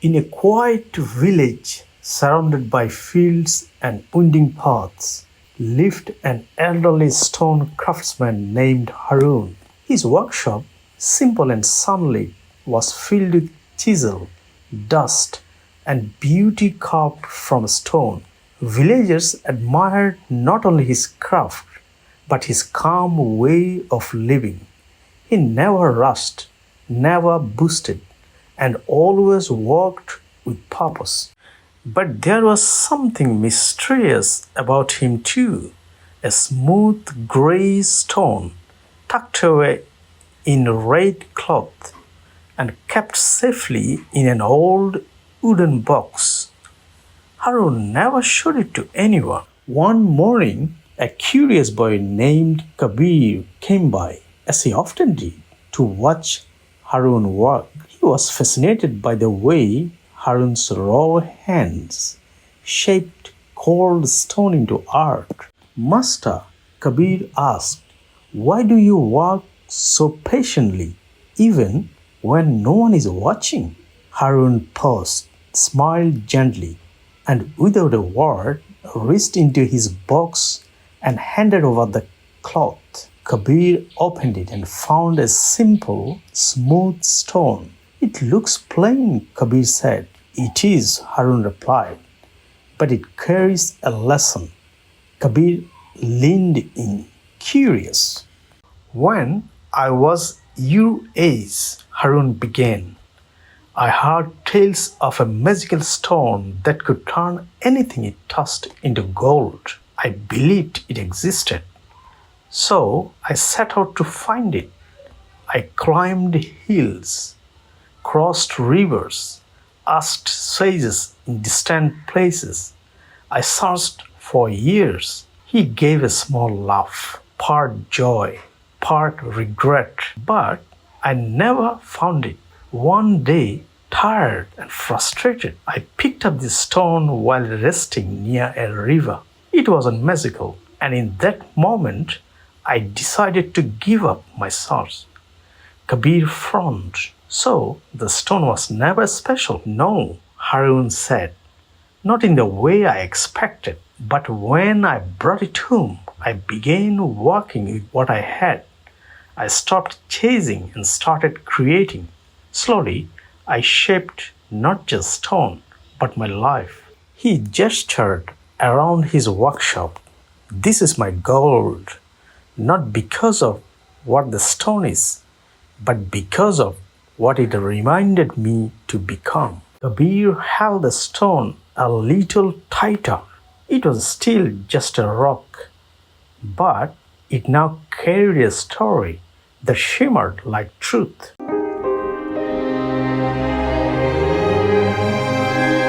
In a quiet village surrounded by fields and winding paths, lived an elderly stone craftsman named Harun. His workshop, simple and sunlit, was filled with chisel, dust, and beauty carved from stone. Villagers admired not only his craft, but his calm way of living. He never rushed, never boasted, and always worked with purpose. But there was something mysterious about him too, a smooth grey stone tucked away in red cloth and kept safely in an old wooden box. Harun never showed it to anyone. One morning, a curious boy named Kabir came by, as he often did, to watch Harun work. He was fascinated by the way Harun's raw hands shaped cold stone into art. Master, Kabir asked, why do you work so patiently, even when no one is watching? Harun paused, smiled gently, and without a word, reached into his box and handed over the cloth. Kabir opened it and found a simple, smooth stone. It looks plain, Kabir said. It is, Harun replied, but it carries a lesson. Kabir leaned in, curious. When I was your age, Harun began, I heard tales of a magical stone that could turn anything it touched into gold. I believed it existed. So I set out to find it. I climbed hills, crossed rivers, asked sages in distant places. I searched for years. He gave a small laugh, part joy, part regret, but I never found it. One day, tired and frustrated, I picked up the stone while resting near a river. It wasn't magical, and in that moment, I decided to give up my search. Kabir frowned. So, the stone was never special? No, Harun said. Not in the way I expected. But when I brought it home, I began working with what I had. I stopped chasing and started creating. Slowly, I shaped not just stone, but my life. He gestured around his workshop. This is my gold. Not because of what the stone is, but because of what it reminded me to become. Kabir held the stone a little tighter. It was still just a rock, but it now carried a story that shimmered like truth.